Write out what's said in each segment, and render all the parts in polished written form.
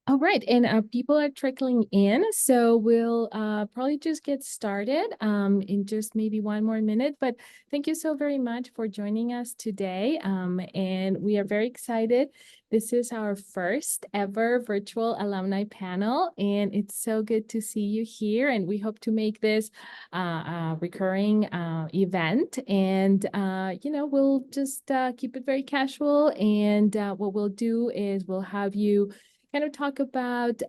All right, and people are trickling in, so we'll probably just get started in just maybe one more minute. But thank you so very much for joining us today, and we are very excited. This is our first ever virtual alumni panel, and it's so good to see you here. And we hope to make this a recurring event. And we'll just keep it very casual. And what we'll do is we'll have you kind of talk about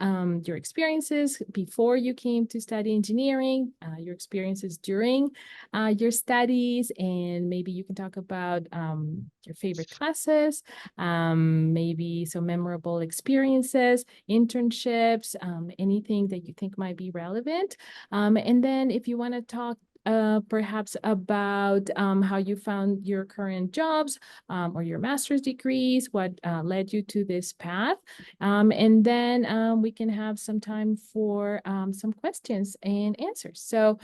your experiences before you came to study engineering, your experiences during your studies, and maybe you can talk about your favorite classes, maybe some memorable experiences, internships, anything that you think might be relevant. And then if you want to talk perhaps about how you found your current jobs or your master's degrees, what led you to this path. And then we can have some time for some questions and answers. So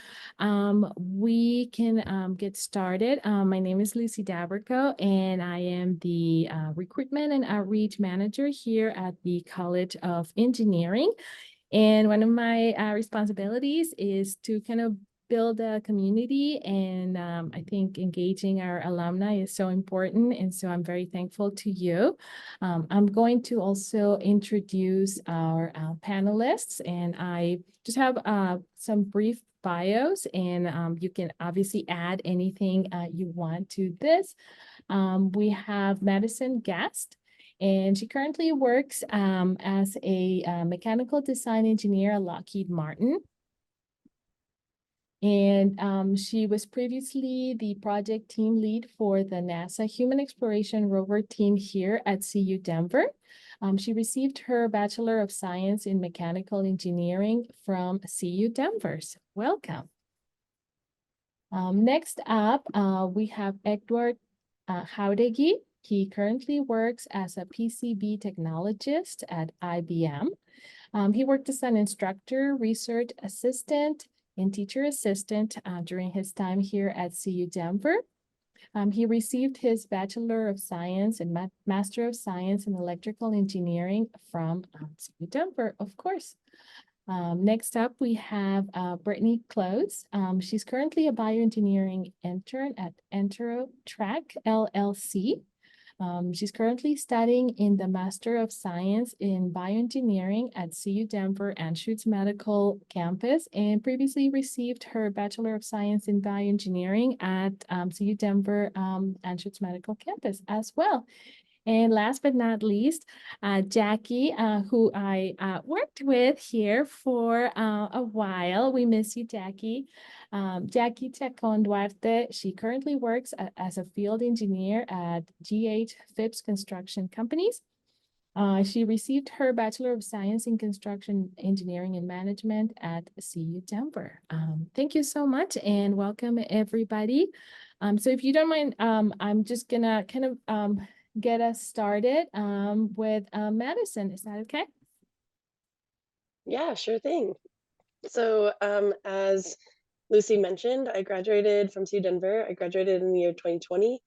we can get started. My name is Lucy Daberco, and I am the recruitment and outreach manager here at the College of Engineering. And one of my responsibilities is to kind of build a community, and I think engaging our alumni is so important, and so I'm very thankful to you. I'm going to also introduce our panelists, and I just have some brief bios, and you can obviously add anything you want to this. We have Madison Gast, and she currently works as a mechanical design engineer at Lockheed Martin. And she was previously the project team lead for the NASA Human Exploration Rover team here at CU Denver. She received her Bachelor of Science in Mechanical Engineering from CU Denver. So welcome. Next up, we have Edward Jauregui. He currently works as a PCB technologist at IBM. He worked as an instructor, research assistant, and teacher assistant during his time here at CU Denver. He received his Bachelor of Science and Master of Science in Electrical Engineering from CU Denver, of course. Next up, we have Brittany Close. She's currently a bioengineering intern at Enterotrack LLC. She's currently studying in the Master of Science in Bioengineering at CU Denver Anschutz Medical Campus, and previously received her Bachelor of Science in Bioengineering at CU Denver Anschutz Medical Campus as well. And last but not least, Jackie, who I worked with here for a while. We miss you, Jackie. Jackie Chacon Duarte, she currently works as a field engineer at GH Phipps Construction Companies. She received her Bachelor of Science in Construction Engineering and Management at CU Denver. Thank you so much and welcome everybody. So if you don't mind, I'm just gonna kind of get us started with Madison. Is that okay? Yeah, sure thing. So as Lucy mentioned, I graduated from CU Denver. I graduated in the year 2020,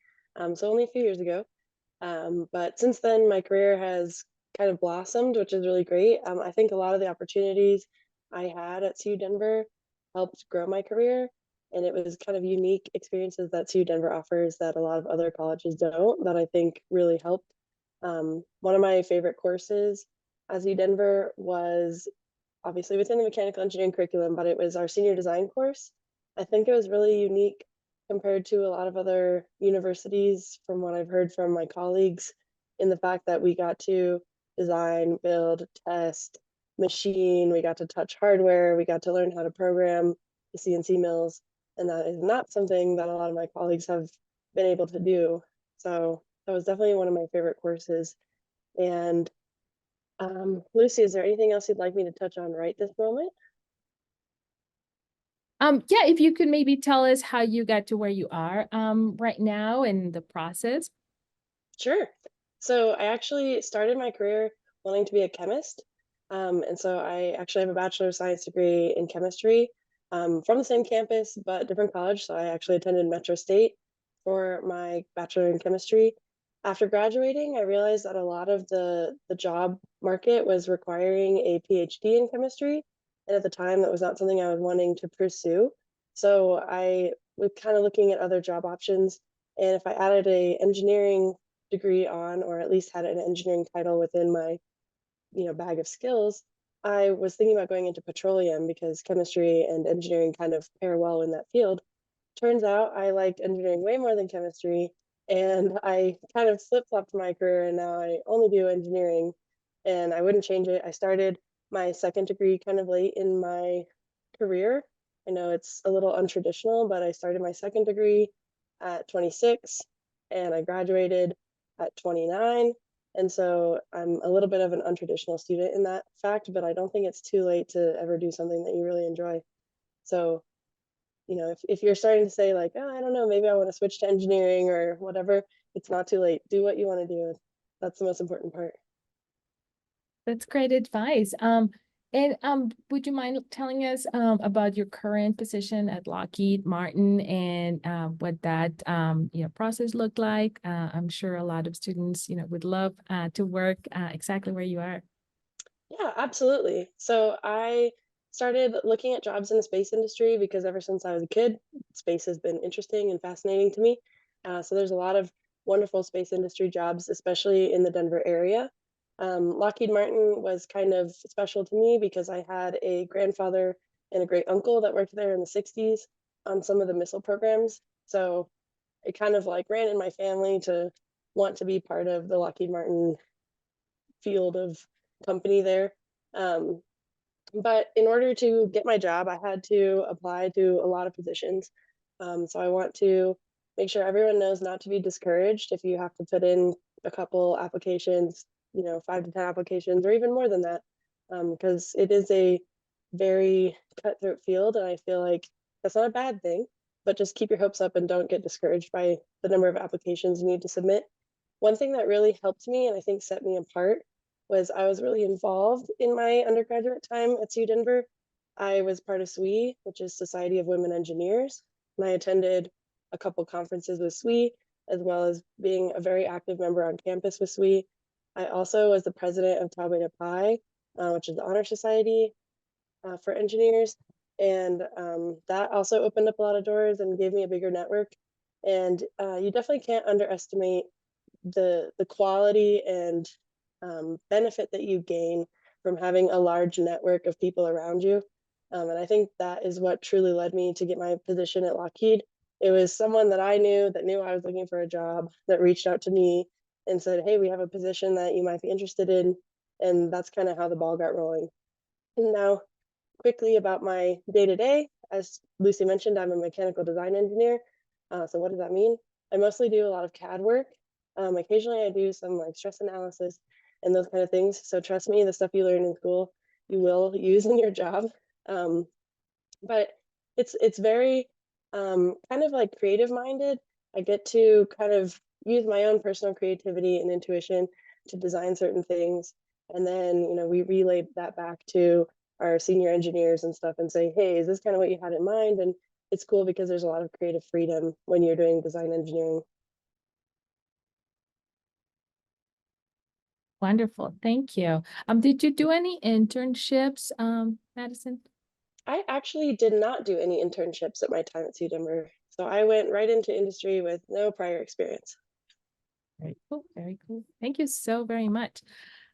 so only a few years ago. But since then, my career has kind of blossomed, which is really great. I think a lot of the opportunities I had at CU Denver helped grow my career, and it was kind of unique experiences that CU Denver offers that a lot of other colleges don't, that I think really helped. One of my favorite courses at CU Denver was obviously within the mechanical engineering curriculum, but it was our senior design course. I think it was really unique compared to a lot of other universities from what I've heard from my colleagues, in the fact that we got to design, build, test, machine, we got to touch hardware, we got to learn how to program the CNC mills, and that is not something that a lot of my colleagues have been able to do. So that was definitely one of my favorite courses. And Lucy, is there anything else you'd like me to touch on right this moment? Yeah, if you could maybe tell us how you got to where you are right now and the process. Sure. So I actually started my career wanting to be a chemist. And so I actually have a Bachelor of Science degree in chemistry from the same campus, but different college. So I actually attended Metro State for my Bachelor in Chemistry. After graduating, I realized that a lot of the job market was requiring a PhD in chemistry, and at the time, that was not something I was wanting to pursue. So I was kind of looking at other job options, and if I added a engineering degree on, or at least had an engineering title within my bag of skills, I was thinking about going into petroleum because chemistry and engineering kind of pair well in that field. Turns out I liked engineering way more than chemistry, and I kind of flip-flopped my career, and now I only do engineering, and I wouldn't change it. I started my second degree kind of late in my career. I know it's a little untraditional, but I started my second degree at 26, and I graduated at 29. And so I'm a little bit of an untraditional student in that fact, but I don't think it's too late to ever do something that you really enjoy. So if you're starting to say like, oh, I don't know, maybe I want to switch to engineering or whatever, it's not too late. Do what you want to do. That's the most important part. That's great advice. And would you mind telling us about your current position at Lockheed Martin and what that process looked like? I'm sure a lot of students would love to work exactly where you are. Yeah, absolutely. So I started looking at jobs in the space industry because ever since I was a kid, space has been interesting and fascinating to me. So there's a lot of wonderful space industry jobs, especially in the Denver area. Lockheed Martin was kind of special to me because I had a grandfather and a great uncle that worked there in the 60s on some of the missile programs. So it kind of like ran in my family to want to be part of the Lockheed Martin field of company there. Um, but in order to get my job, I had to apply to a lot of positions. So I want to make sure everyone knows not to be discouraged if you have to put in a couple applications, 5 to 10 applications, or even more than that, because it is a very cutthroat field, and I feel like that's not a bad thing. But just keep your hopes up and don't get discouraged by the number of applications you need to submit. One thing that really helped me and I think set me apart was I was really involved in my undergraduate time at CU Denver. I was part of SWE, which is Society of Women Engineers, and I attended a couple conferences with SWE, as well as being a very active member on campus with SWE. I also was the president of Tau Beta Pi, which is the honor society for engineers, and that also opened up a lot of doors and gave me a bigger network. And you definitely can't underestimate the quality and benefit that you gain from having a large network of people around you. And I think that is what truly led me to get my position at Lockheed. It was someone that I knew that knew I was looking for a job that reached out to me and said, "Hey, we have a position that you might be interested in." And that's kind of how the ball got rolling. And now, quickly about my day to day, as Lucy mentioned, I'm a mechanical design engineer. So, what does that mean? I mostly do a lot of CAD work. Occasionally, I do some like stress analysis and those kind of things. So, trust me, the stuff you learn in school, you will use in your job. Um, but it's very kind of like creative minded. I get to kind of use my own personal creativity and intuition to design certain things, and then we relay that back to our senior engineers and stuff and say, hey, is this kind of what you had in mind? And it's cool because there's a lot of creative freedom when you're doing design engineering. Wonderful. Thank you. Did you do any internships, Madison? I actually did not do any internships at my time at CU Denver, so I went right into industry with no prior experience. Very cool. Very cool. Thank you so very much.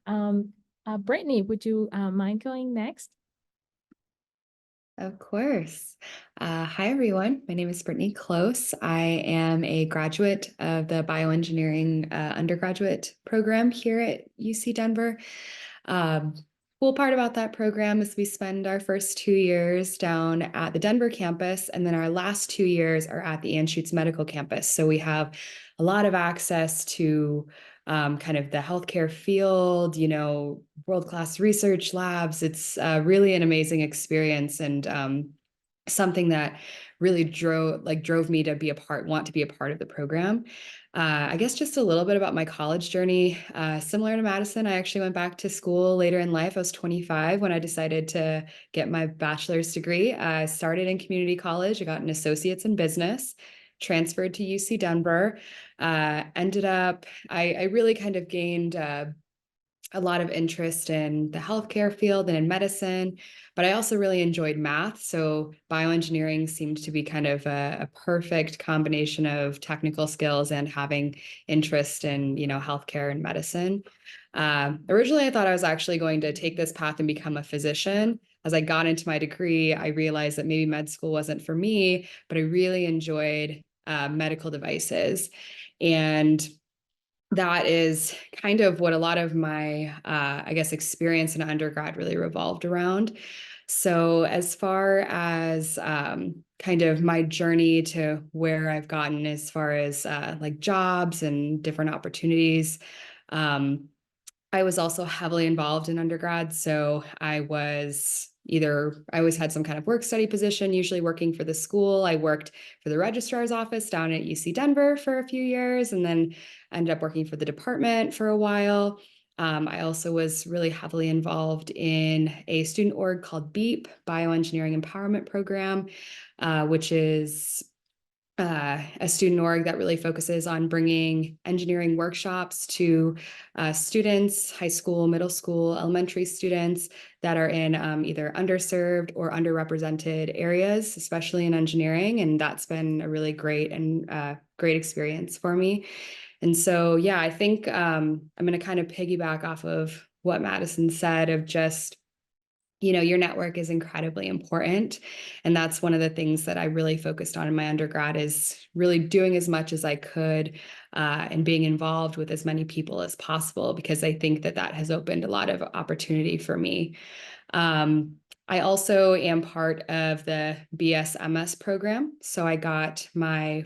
Brittany, would you mind going next? Of course. Hi, everyone. My name is Brittany Close. I am a graduate of the bioengineering undergraduate program here at UC Denver. Um, cool part about that program is we spend our first 2 years down at the Denver campus, and then our last 2 years are at the Anschutz Medical Campus. So we have a lot of access to kind of the healthcare field, world-class research labs. It's really an amazing experience and something that really drove me to want to be a part of the program. I guess just a little bit about my college journey. Similar to Madison, I actually went back to school later in life. I was 25 when I decided to get my bachelor's degree. I started in community college. I got an associate's in business. transferred to UC Denver. I really kind of gained a lot of interest in the healthcare field and in medicine, but I also really enjoyed math. So bioengineering seemed to be kind of a perfect combination of technical skills and having interest in, healthcare and medicine. Originally, I thought I was actually going to take this path and become a physician. As I got into my degree, I realized that maybe med school wasn't for me, but I really enjoyed medical devices. And that is kind of what a lot of my, I guess, experience in undergrad really revolved around. So as far as kind of my journey to where I've gotten as far as like jobs and different opportunities, um, I was also heavily involved in undergrad. So I always had some kind of work study position, usually working for the school. I worked for the registrar's office down at UC Denver for a few years, and then ended up working for the department for a while. I also was really heavily involved in a student org called BEEP, Bioengineering Empowerment Program, which is a student org that really focuses on bringing engineering workshops to students, high school, middle school, elementary students that are in either underserved or underrepresented areas, especially in engineering. And that's been a really great and great experience for me. And so, yeah, I think I'm going to kind of piggyback off of what Madison said of just your network is incredibly important. And that's one of the things that I really focused on in my undergrad is really doing as much as I could and being involved with as many people as possible, because I think that that has opened a lot of opportunity for me. I also am part of the BSMS program. So I got my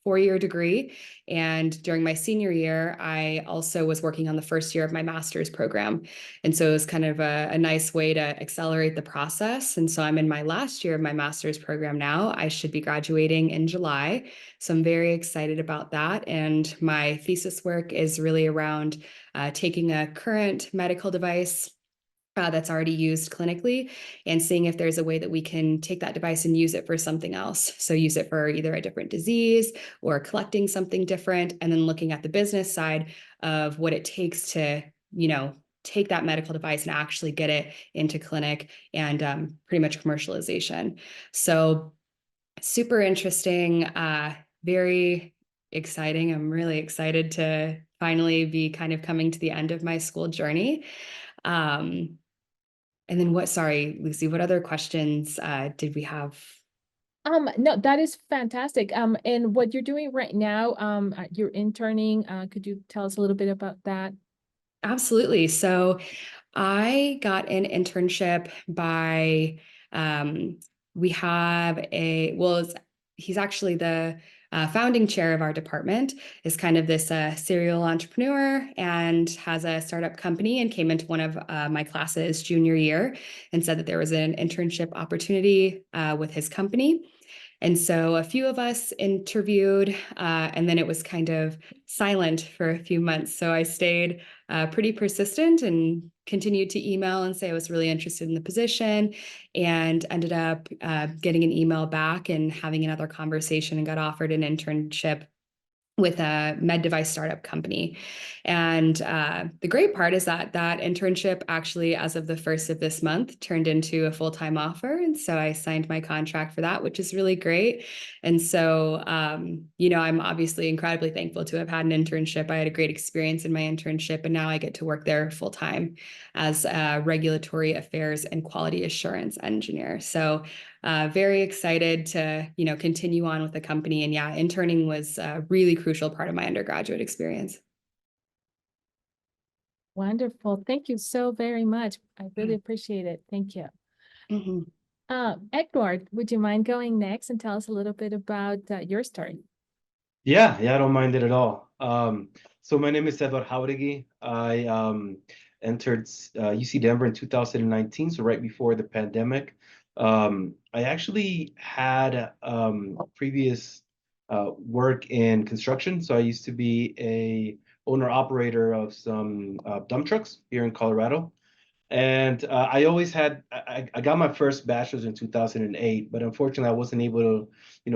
4-year degree. And during my senior year, I also was working on the first year of my master's program. And so it was kind of a nice way to accelerate the process. And so I'm in my last year of my master's program now. I should be graduating in July. So I'm very excited about that. And my thesis work is really around taking a current medical device that's already used clinically and seeing if there's a way that we can take that device and use it for something else. So use it for either a different disease or collecting something different, and then looking at the business side of what it takes to, take that medical device and actually get it into clinic and pretty much commercialization. So super interesting, very exciting. I'm really excited to finally be kind of coming to the end of my school journey. Um, and then sorry, Lucy, what other questions did we have? No, that is fantastic. And what you're doing right now, you're interning. Could you tell us a little bit about that? Absolutely. So I got an internship by, we have he's actually the founding chair of our department, is kind of this serial entrepreneur and has a startup company, and came into one of my classes junior year and said that there was an internship opportunity with his company. And so a few of us interviewed, and then it was kind of silent for a few months. So I stayed pretty persistent and continued to email and say I was really interested in the position, and ended up getting an email back and having another conversation, and got offered an internship with a med device startup company. And the great part is that that internship actually, as of the 1st of this month, turned into a full-time offer. And so I signed my contract for that, which is really great. And so, I'm obviously incredibly thankful to have had an internship. I had a great experience in my internship, and now I get to work there full-time as a regulatory affairs and quality assurance engineer. So very excited to, continue on with the company. And yeah, interning was a really crucial part of my undergraduate experience. Wonderful. Thank you so very much. I really appreciate it. Thank you. Mm-hmm. Edward, would you mind going next and tell us a little bit about your story? Yeah, I don't mind it at all. So my name is Edward Jauregui. I entered UC Denver in 2019, so right before the pandemic. I actually had previous work in construction. So I used to be a owner operator of some dump trucks here in Colorado. And I always had, I got my first bachelor's in 2008, but unfortunately I wasn't able to,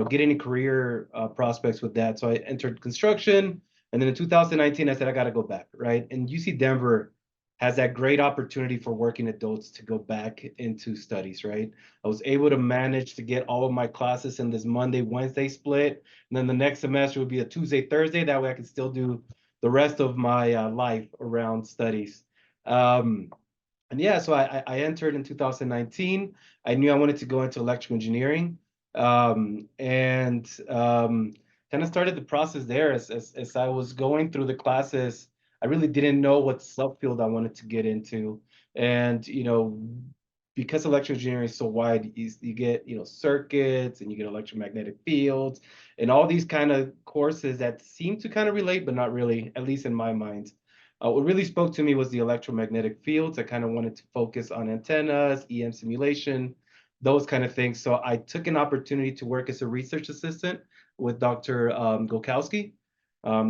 get any career prospects with that. So I entered construction. And then in 2019, I said, I got to go back, right? And UC Denver has that great opportunity for working adults to go back into studies, right? I was able to manage to get all of my classes in this Monday, Wednesday split. And then the next semester would be a Tuesday, Thursday. That way I could still do the rest of my life around studies. And yeah, so I entered in 2019. I knew I wanted to go into electrical engineering, and kind of started the process there. As I was going through the classes, I really didn't know what subfield I wanted to get into. And because electrical engineering is so wide, you get circuits, and you get electromagnetic fields, and all these kind of courses that seem to kind of relate, but not really, at least in my mind. What really spoke to me was the electromagnetic fields. I kind of wanted to focus on antennas, EM simulation, those kind of things. So I took an opportunity to work as a research assistant with Dr. Golkowski.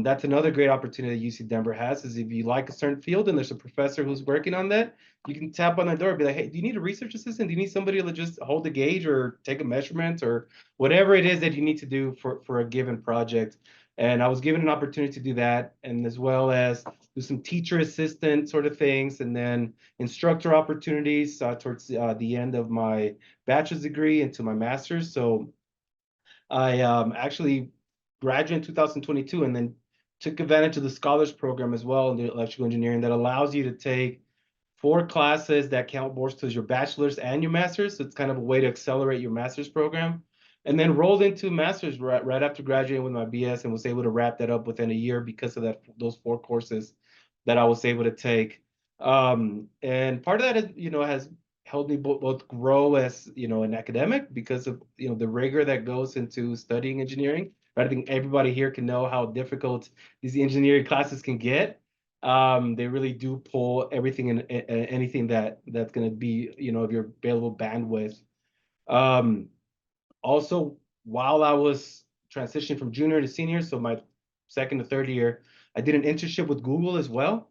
That's another great opportunity UC Denver has, is if you like a certain field and there's a professor who's working on that, you can tap on that door and be like, hey, do you need a research assistant? Do you need somebody to just hold the gauge or take a measurement or whatever it is that you need to do for a given project? And I was given an opportunity to do that, and as well as do some teacher assistant sort of things, and then instructor opportunities towards the end of my bachelor's degree into my master's. So I actually graduated in 2022, and then took advantage of the scholars program as well in the electrical engineering that allows you to take 4 classes that count both towards your bachelor's and your master's. So it's kind of a way to accelerate your master's program. And then rolled into master's right after graduating with my BS, and was able to wrap that up within a year because of those 4 courses that I was able to take. And part of that is, has helped me both grow as, an academic because of, the rigor that goes into studying engineering. But I think everybody here can know how difficult these engineering classes can get. They really do pull everything in anything that's going to be, of your available bandwidth. Um, Also, while I was transitioning from junior to senior, so my second to third year, I did an internship with Google as well.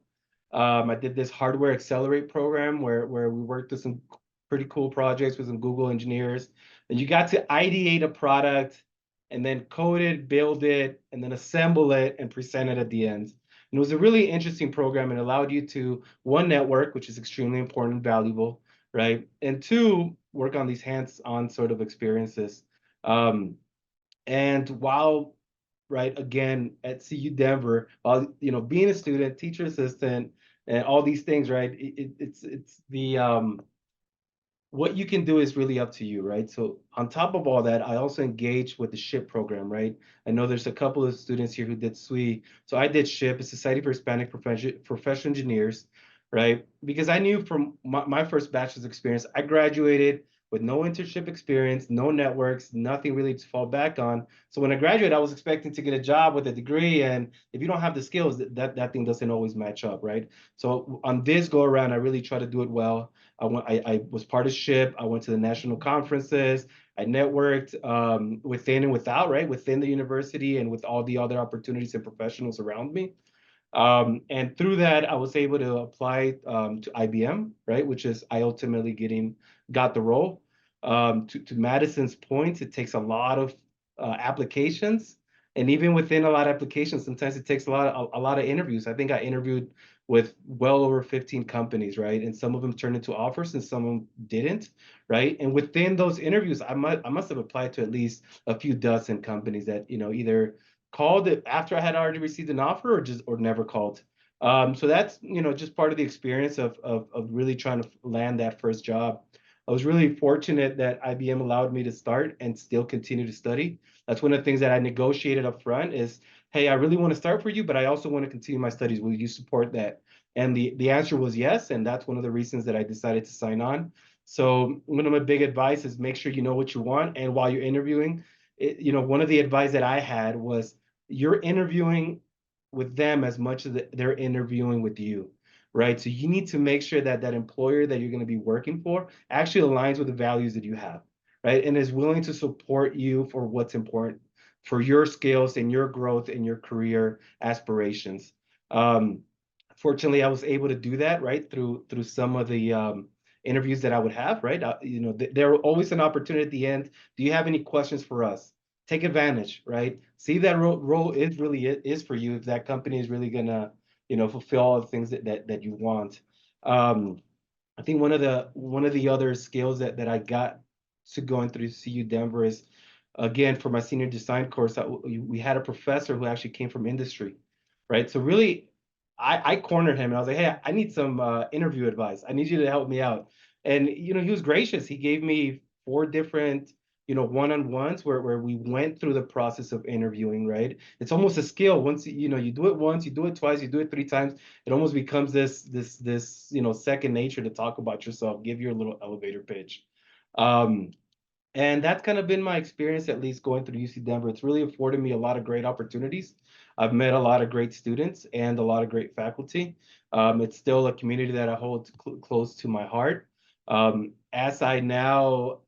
I did this hardware accelerate program where we worked with some pretty cool projects with some Google engineers, and you got to ideate a product and then code it, build it, and then assemble it and present it at the end. And it was a really interesting program, and allowed you to, one, network, which is extremely important and valuable, right? And two, work on these hands-on sort of experiences. Um, and while, right, again, at CU Denver, while, being a student, teacher assistant, and all these things, right, it's the what you can do is really up to you, right? So on top of all that, I also engaged with the SHIP program, right? I know there's a couple of students here who did SWE. So I did SHIP, a Society for Hispanic Professional Engineers, right? Because I knew from my first bachelor's experience, I graduated with no internship experience, no networks, nothing really to fall back on. So when I graduated, I was expecting to get a job with a degree. And if you don't have the skills, that thing doesn't always match up, right? So on this go around, I really try to do it well. I was part of SHIP. I went to the national conferences. I networked within and without, right? Within the university and with all the other opportunities and professionals around me. And through that, I was able to apply to IBM, right? Which is I ultimately got the role. To Madison's point, it takes a lot of applications, and even within a lot of applications, sometimes it takes a lot of interviews. I think I interviewed with well over 15 companies, right? And some of them turned into offers, and some of them didn't, right? And within those interviews, I must have applied to at least a few dozen companies that either called it after I had already received an offer, or never called. So that's just part of the experience of really trying to land that first job. I was really fortunate that IBM allowed me to start and still continue to study. That's one of the things that I negotiated up front is, hey, I really want to start for you, but I also want to continue my studies. Will you support that? And the answer was yes, and that's one of the reasons that I decided to sign on. So one of my big advice is make sure you know what you want, and while you're interviewing, one of the advice that I had was you're interviewing with them as much as they're interviewing with you, right? So you need to make sure that that employer that you're going to be working for actually aligns with the values that you have, right? And is willing to support you for what's important for your skills and your growth and your career aspirations. fortunately, I was able to do that, right, through some of the interviews that I would have, right? There are always an opportunity at the end. Do you have any questions for us? Take advantage, right? See if that role is really is for you, if that company is really gonna, fulfill all the things that you want. I think one of the other skills that I got to going through CU Denver is, again, for my senior design course, we had a professor who actually came from industry, right? So really, I cornered him and I was like, hey, I need some interview advice. I need you to help me out. And he was gracious. He gave me 4 different one-on-ones where we went through the process of interviewing, right? It's almost a skill. Once you do it once, you do it twice, you do it 3 times, it almost becomes this second nature to talk about yourself, give your little elevator pitch. And that's kind of been my experience, at least going through UC Denver. It's really afforded me a lot of great opportunities. I've met a lot of great students and a lot of great faculty. It's still a community that I hold close to my heart. As I now,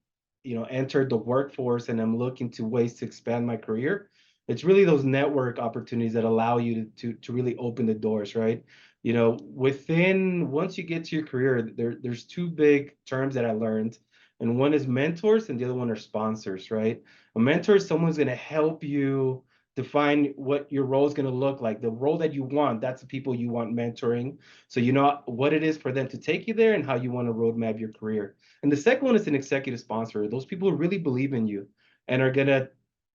entered the workforce and I'm looking to ways to expand my career, it's really those network opportunities that allow you to really open the doors, right? Once you get to your career, there's 2 big terms that I learned, and one is mentors and the other one are sponsors, right? A mentor is someone who's going to help you define what your role is going to look like. The role that you want, that's the people you want mentoring. So you know what it is for them to take you there and how you want to roadmap your career. And the second one is an executive sponsor. Those people who really believe in you and are going to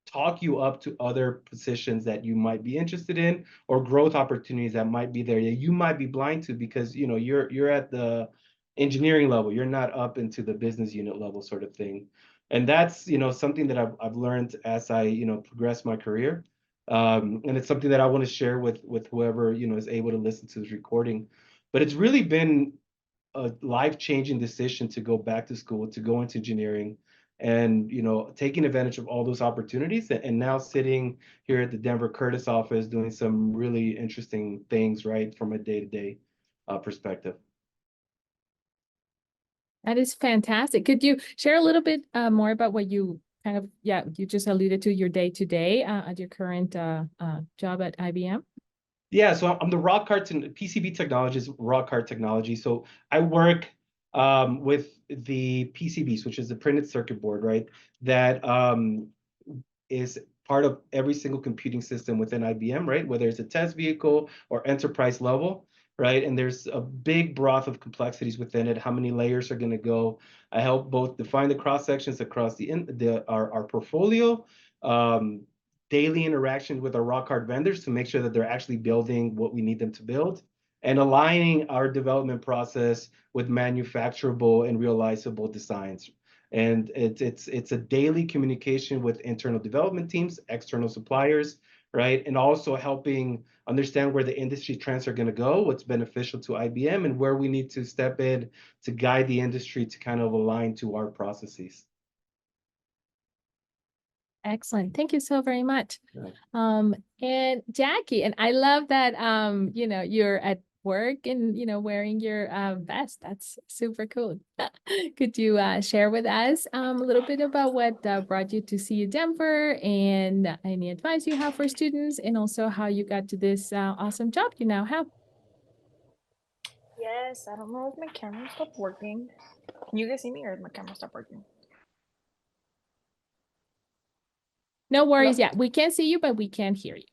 talk you up to other positions that you might be interested in, or growth opportunities that might be there that you might be blind to because you're at the engineering level, you're not up into the business unit level sort of thing. And that's something that I've learned as I progress my career. And it's something that I want to share with whoever is able to listen to this recording. But it's really been a life-changing decision to go back to school, to go into engineering, and taking advantage of all those opportunities, and now sitting here at the Denver Curtis office doing some really interesting things, right, from a day-to-day perspective. That is fantastic. Could you share a little bit more about what you you just alluded to your day-to-day at your current job at IBM? Yeah, so I'm the rock card PCB technologist, rock card technology. So I work with the PCBs, which is the printed circuit board, right? That is part of every single computing system within IBM, right? Whether it's a test vehicle or enterprise level, right? And there's a big broth of complexities within it. How many layers are going to go? I help both define the cross sections across our portfolio, daily interaction with our rock hard vendors to make sure that they're actually building what we need them to build, and aligning our development process with manufacturable and realizable designs. And it's a daily communication with internal development teams, external suppliers, right? And also helping understand where the industry trends are going to go, what's beneficial to IBM, and where we need to step in to guide the industry to kind of align to our processes. Excellent. Thank you so very much. Yeah. And Jackie, and I love that you're at work and wearing your vest. That's super cool. Could you share with us a little bit about what brought you to CU Denver and any advice you have for students, and also how you got to this awesome job you now have? Yes, I don't know if my camera stopped working. Can you guys see me or did my camera stop working? No worries. Yeah, we can't see you, but we can hear you.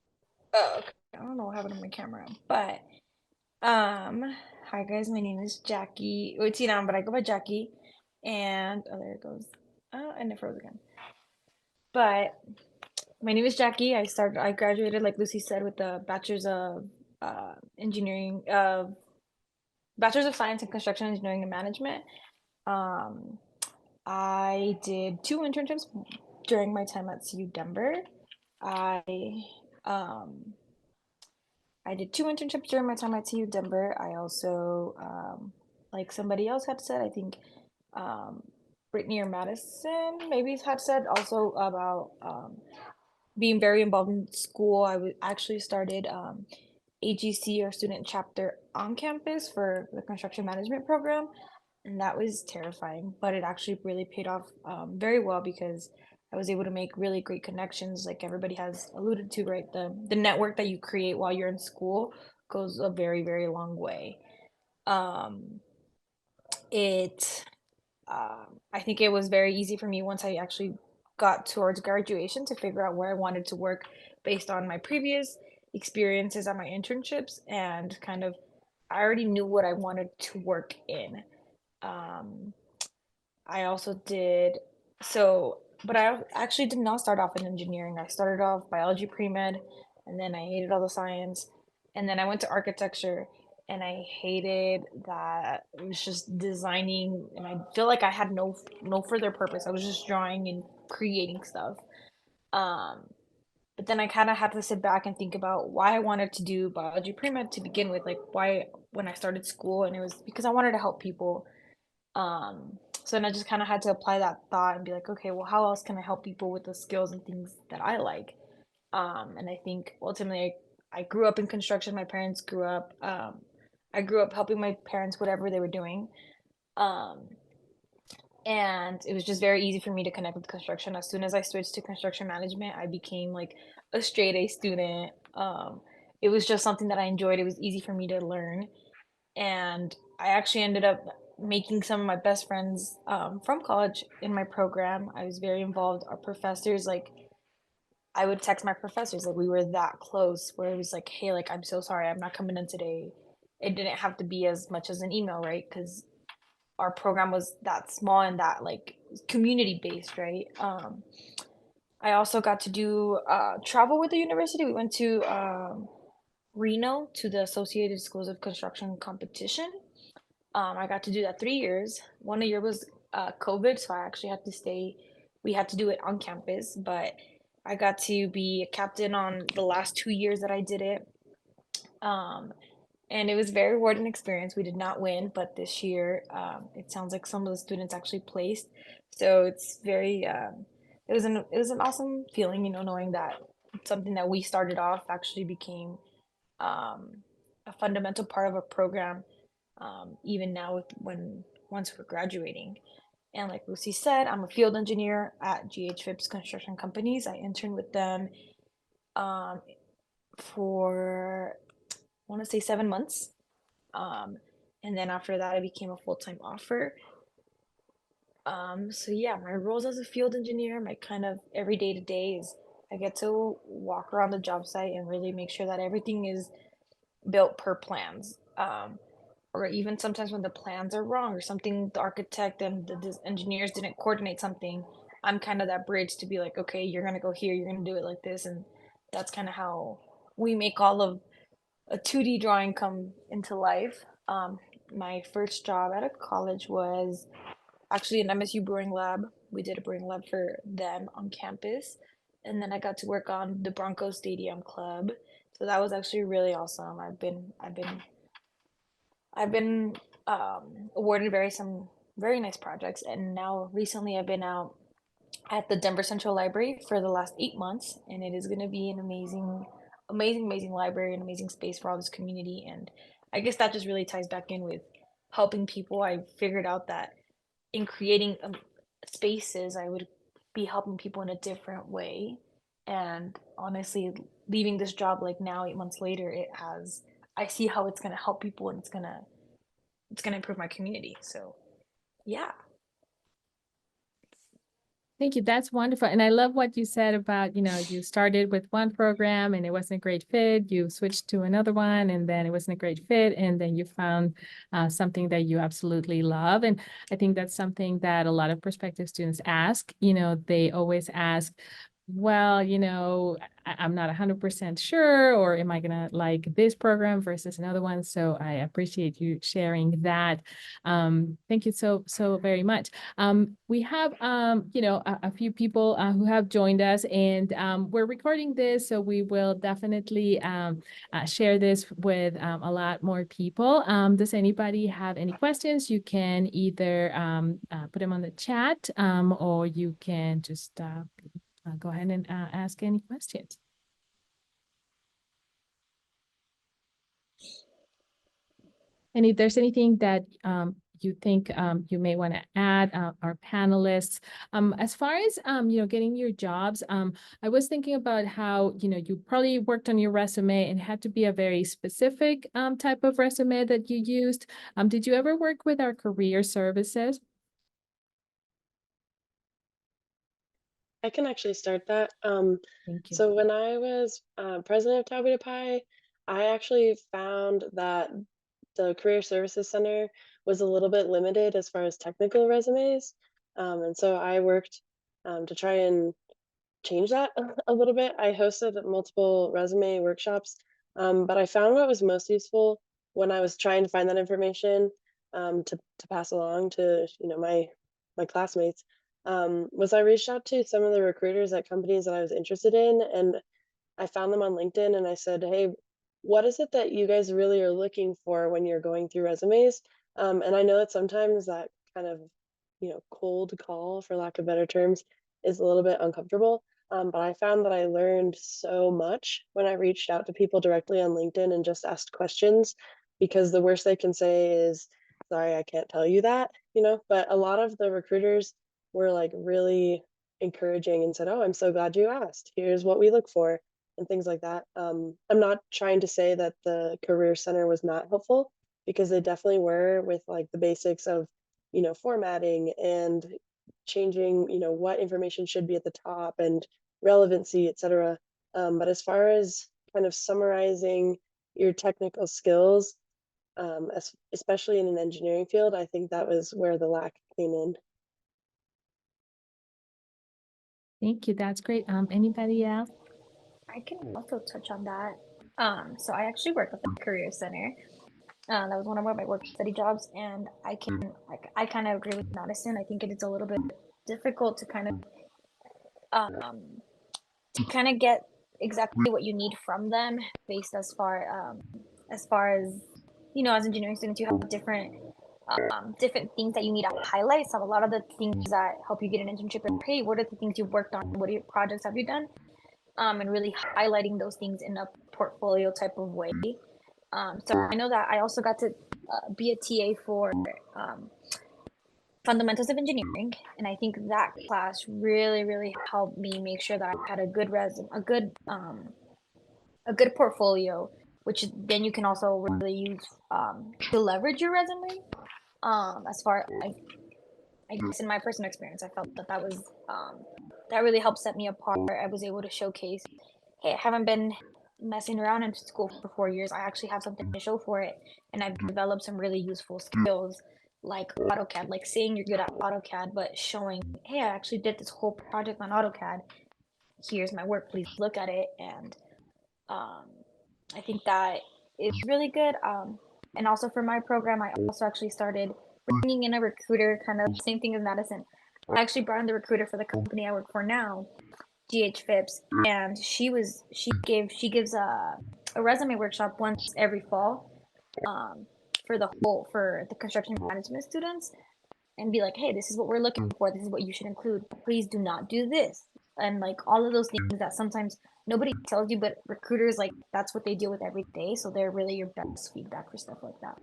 Oh, okay. I don't know what happened to my camera, but hi guys, my name is Jackie. Wait, see now, but I go by Jackie, and oh, there it goes. Oh, and it froze again. But my name is Jackie. I graduated, like Lucy said, with the Bachelor's of Engineering, Bachelor's of Science in Construction Engineering and Management. I did 2 internships during my time at CU Denver. I did 2 internships during my time at CU Denver. I also, like somebody else had said, I think Brittany or Madison maybe had said also about being very involved in school. I actually started AGC, or student chapter, on campus for the construction management program. And that was terrifying, but it actually really paid off very well, because I was able to make really great connections, like everybody has alluded to, right? The network that you create while you're in school goes a very, very long way. Um, it I think it was very easy for me once I actually got towards graduation to figure out where I wanted to work based on my previous experiences at my internships, and kind of I already knew what I wanted to work in. Um, I also did so, but I actually did not start off in engineering. I started off biology pre-med, and then I hated all the science, and then I went to architecture, and I hated that it was just designing, and I feel like I had no further purpose. I was just drawing and creating stuff. Um, but then I kind of had to sit back and think about why I wanted to do biology pre-med to begin with, like why when I started school, and it was because I wanted to help people. So then I just kind of had to apply that thought and be like, okay, well, how else can I help people with the skills and things that I like? And I think ultimately I grew up in construction. My parents grew up, I grew up helping my parents, whatever they were doing. Um, and it was just very easy for me to connect with construction. As soon as I switched to construction management, I became like a straight A student. It was just something that I enjoyed. It was easy for me to learn, and I actually ended up making some of my best friends from college in my program. I was very involved. Our professors, like, I would text my professors, like, we were that close, where it was like, hey, like, I'm so sorry, I'm not coming in today. It didn't have to be as much as an email, right? Because our program was that small and that, like, community based, right? I also got to do travel with the university. We went to Reno to the Associated Schools of Construction competition. I got to do that 3 years. One year was COVID, so I actually had to stay. We had to do it on campus, but I got to be a captain on the last 2 years that I did it. Um, and it was a very rewarding experience. We did not win, but this year it sounds like some of the students actually placed. So it's very, it was an awesome feeling, you know, knowing that something that we started off actually became um, a fundamental part of a program, even now with once we're graduating. And like Lucy said, I'm a field engineer at GH Phipps Construction Companies. I interned with them um, for I want to say 7 months, um, and then after that, I became a full-time offer. So yeah, my roles as a field engineer, my kind of every day to day is I get to walk around the job site and really make sure that everything is built per plans. Or even sometimes when the plans are wrong or something, the architect and the engineers didn't coordinate something, I'm kind of that bridge to be like, okay, you're gonna go here, you're gonna do it like this, and that's kind of how we make all of a 2D drawing come into life. My first job at a college was actually an MSU brewing lab. We did a brewing lab for them on campus, and then I got to work on the Broncos Stadium Club. So that was actually really awesome. I've been awarded some very nice projects, and now recently I've been out at the Denver Central Library for the last 8 months, and it is going to be an amazing library, an amazing space for all this community. And I guess that just really ties back in with helping people. I figured out that in creating spaces, I would be helping people in a different way. And honestly, leaving this job like now, 8 months later, I see how it's gonna help people, and it's gonna improve my community. So yeah. Thank you. That's wonderful. And I love what you said about, you started with one program and it wasn't a great fit. You switched to another one and then it wasn't a great fit. And then you found something that you absolutely love. And I think that's something that a lot of prospective students ask. They always ask, well, I'm not 100% sure, or am I gonna like this program versus another one? So I appreciate you sharing that. Thank you so very much. We have, a few people who have joined us, and we're recording this, so we will definitely share this with a lot more people. Does anybody have any questions? You can either put them on the chat, or you can just go ahead and ask any questions. And if there's anything that you think you may want to add, our panelists. As far as getting your jobs, I was thinking about how you probably worked on your resume and had to be a very specific type of resume that you used. Did you ever work with our career services? I can actually start that. Thank you. So when I was president of Tau Beta Pi, I actually found that the Career Services Center was a little bit limited as far as technical resumes. And so I worked to try and change that a little bit. I hosted multiple resume workshops, but I found what was most useful when I was trying to find that information to pass along to my classmates was I reached out to some of the recruiters at companies that I was interested in, and I found them on LinkedIn and I said, "Hey, what is it that you guys really are looking for when you're going through resumes?" And I know that sometimes that kind of, cold call, for lack of better terms, is a little bit uncomfortable. But I found that I learned so much when I reached out to people directly on LinkedIn and just asked questions, because the worst they can say is, "Sorry, I can't tell you that," But a lot of the recruiters were like really encouraging and said, "Oh, I'm so glad you asked. Here's what we look for." And things like that. I'm not trying to say that the career center was not helpful, because they definitely were, with like the basics of, formatting and changing, what information should be at the top and relevancy, etc. But as far as kind of summarizing your technical skills, especially in an engineering field, I think that was where the lack came in. Thank you. That's great. Anybody else? I can also touch on that. So I actually work at the Career Center. That was one of my work study jobs, and I kind of agree with Madison. I think it is a little bit difficult um, to kind of get exactly what you need from them, based as far as as engineering students, you have different things that you need to highlight. So a lot of the things that help you get an internship are, hey, what are the things you've worked on? What are your projects have you done? And really highlighting those things in a portfolio type of way. So I know that I also got to be a TA for fundamentals of engineering, and I think that class really, really helped me make sure that I had a good a good portfolio, which then you can also really use to leverage your resume. As far I guess in my personal experience, I felt that that really helped set me apart. I was able to showcase, hey, I haven't been messing around in school for 4 years. I actually have something to show for it, and I've developed some really useful skills like AutoCAD, like saying you're good at AutoCAD, but showing, hey, I actually did this whole project on AutoCAD. Here's my work. Please look at it. And um, I think that is really good. And also for my program, I also actually started bringing in a recruiter, kind of same thing as Madison. I actually brought in the recruiter for the company I work for now, GH Phipps, and she gives a resume workshop once every fall, um, for the construction management students, and be like, hey, this is what we're looking for. This is what you should include. Please do not do this. And like all of those things that sometimes nobody tells you, but recruiters, like, that's what they deal with every day. So they're really your best feedback for stuff like that.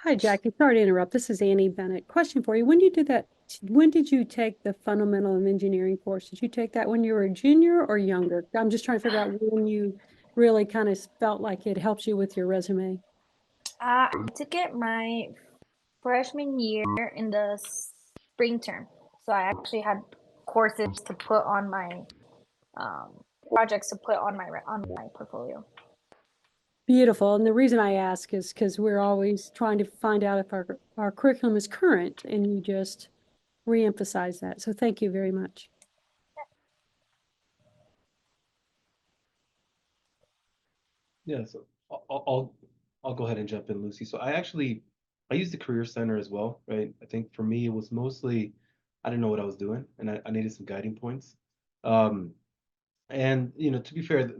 Hi, Jackie. Sorry to interrupt. This is Annie Bennett. Question for you. When you did that, when did you take the fundamental of engineering course? Did you take that when you were a junior or younger? I'm just trying to figure out when you really kind of felt like it helps you with your resume. I took it my freshman year in the spring term. So I actually had courses to put on my projects to put on my portfolio. Beautiful. And the reason I ask is because we're always trying to find out if our curriculum is current, and you just reemphasize that. So thank you very much. Yeah, so I'll go ahead and jump in, Lucy. So I used the Career Center as well, right? I think for me it was mostly I didn't know what I was doing, and I needed some guiding points. Um, and to be fair,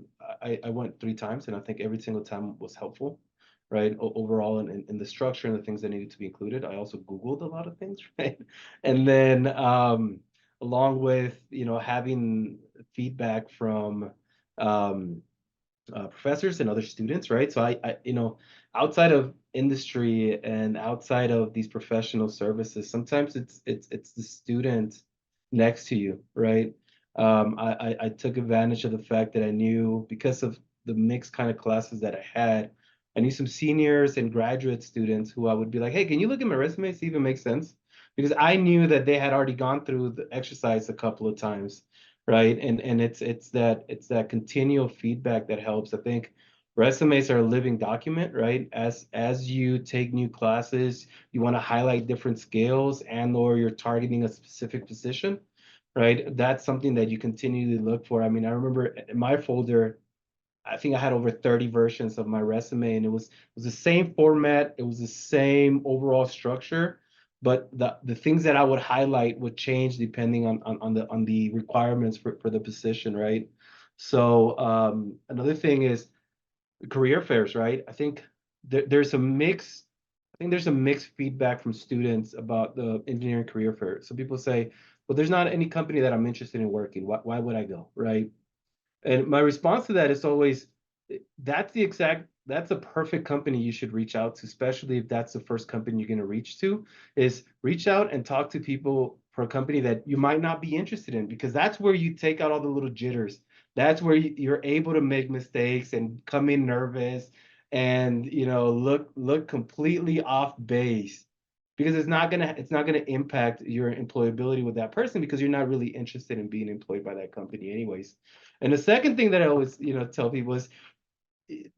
I went 3 times, and I think every single time was helpful, right? Overall, in the structure and the things that needed to be included. I also Googled a lot of things, right? And then along with having feedback from professors and other students, right? So outside of industry and outside of these professional services, sometimes it's the student next to you, right? I took advantage of the fact that I knew, because of the mixed kind of classes that I had, I knew some seniors and graduate students who I would be like, hey, can you look at my resume, see if it makes sense? Because I knew that they had already gone through the exercise a couple of times, right? And it's that continual feedback that helps. I think resumes are a living document, right? As you take new classes, you want to highlight different skills and or you're targeting a specific position, right? That's something that you continually look for. I mean, I remember in my folder, I think I had over 30 versions of my resume, and it was the same format, it was the same overall structure, but the things that I would highlight would change depending on the requirements for the position, right? So another thing is career fairs, right? I think there's a mix. I think there's a mixed feedback from students about the engineering career fair. So people say, well, there's not any company that I'm interested in working. Why would I go, right? And my response to that is always, that's a perfect company you should reach out to, especially if that's the first company you're going to reach to, is reach out and talk to people for a company that you might not be interested in, because that's where you take out all the little jitters. That's where you're able to make mistakes and come in nervous and look completely off base, because it's not gonna impact your employability with that person, because you're not really interested in being employed by that company anyways. And the second thing that I always, tell people is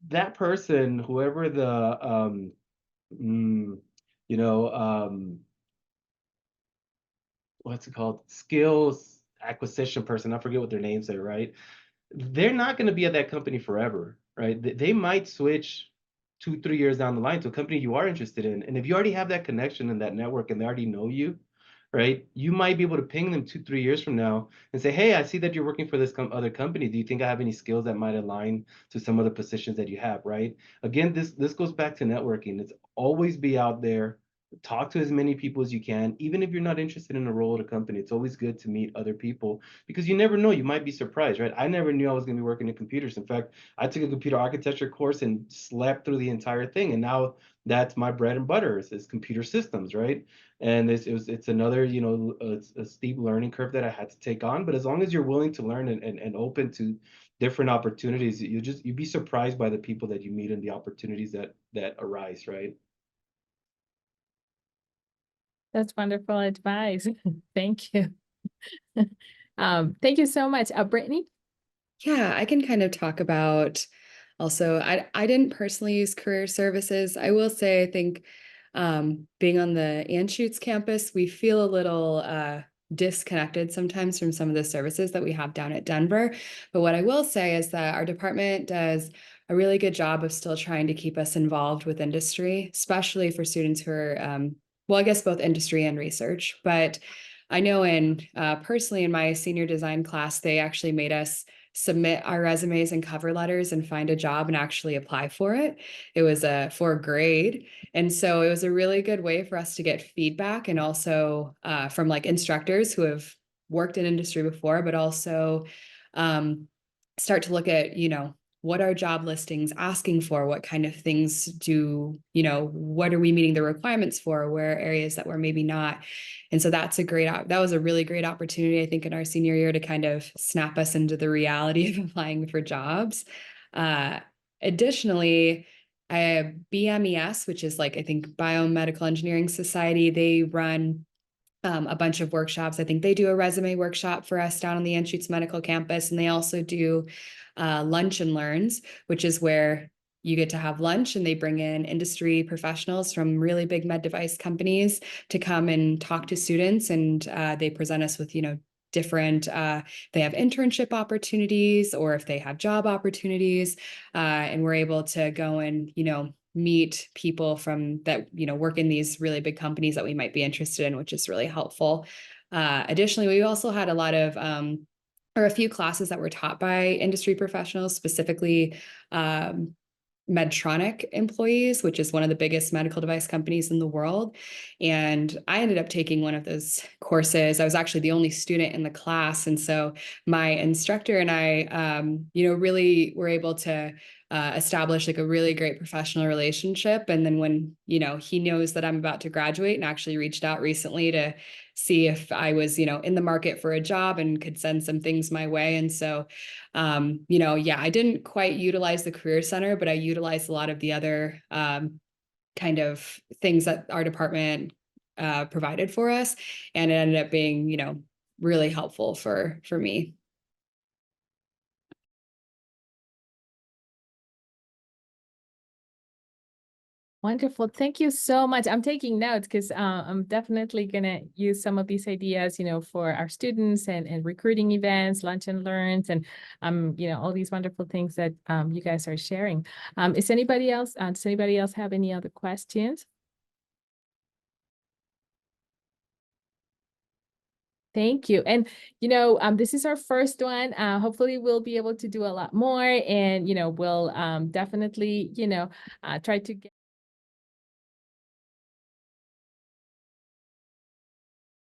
that person, whoever the mm, you know, what's it called? Skills acquisition person. I forget what their names are, right? They're not going to be at that company forever, right? They might switch 2, 3 years down the line to a company you are interested in. And if you already have that connection and that network and they already know you, right, you might be able to ping them 2, 3 years from now and say, hey, I see that you're working for this other company. Do you think I have any skills that might align to some of the positions that you have, right? Again, this goes back to networking. It's always be out there. Talk to as many people as you can, even if you're not interested in a role at a company. It's always good to meet other people, because you never know, you might be surprised, right? I never knew I was going to be working in computers. In fact, I took a computer architecture course and slept through the entire thing, and now that's my bread and butter is computer systems, right? And it's another, it's a steep learning curve that I had to take on. But as long as you're willing to learn and open to different opportunities, you'd be surprised by the people that you meet and the opportunities that arise, right? That's wonderful advice. Thank you. Thank you so much. Brittany? Yeah, I can kind of talk about also, I didn't personally use career services. I will say, I think being on the Anschutz campus, we feel a little disconnected sometimes from some of the services that we have down at Denver. But what I will say is that our department does a really good job of still trying to keep us involved with industry, especially for students who are, well, I guess both industry and research. But I know personally in my senior design class, they actually made us submit our resumes and cover letters and find a job and actually apply for it. It was for a grade. And so it was a really good way for us to get feedback, and also from like instructors who have worked in industry before, but also start to look at, what are job listings asking for? What kind of things what are we meeting the requirements for? Where are areas that we're maybe not? And so that was a really great opportunity, I think, in our senior year to kind of snap us into the reality of applying for jobs. Additionally, BMES, which is like, I think, Biomedical Engineering Society, they run a bunch of workshops. I think they do a resume workshop for us down on the Anschutz Medical Campus, and they also do lunch and learns, which is where you get to have lunch and they bring in industry professionals from really big med device companies to come and talk to students, and they present us with, different, they have internship opportunities, or if they have job opportunities, and we're able to go and, meet people from that, work in these really big companies that we might be interested in, which is really helpful. Additionally, we also had a lot of, or a few classes that were taught by industry professionals, specifically Medtronic employees, which is one of the biggest medical device companies in the world. And I ended up taking one of those courses. I was actually the only student in the class. And so my instructor and I, really were able to establish like a really great professional relationship. And then when, he knows that I'm about to graduate and actually reached out recently to see if I was, in the market for a job and could send some things my way. And so, I didn't quite utilize the Career Center, but I utilized a lot of the other kind of things that our department provided for us. And it ended up being, really helpful for me. Wonderful. Thank you so much. I'm taking notes because I'm definitely going to use some of these ideas, for our students and recruiting events, lunch and learns, and, all these wonderful things that you guys are sharing. Does anybody else have any other questions? Thank you. And, this is our first one. Hopefully we'll be able to do a lot more and, we'll definitely, try to get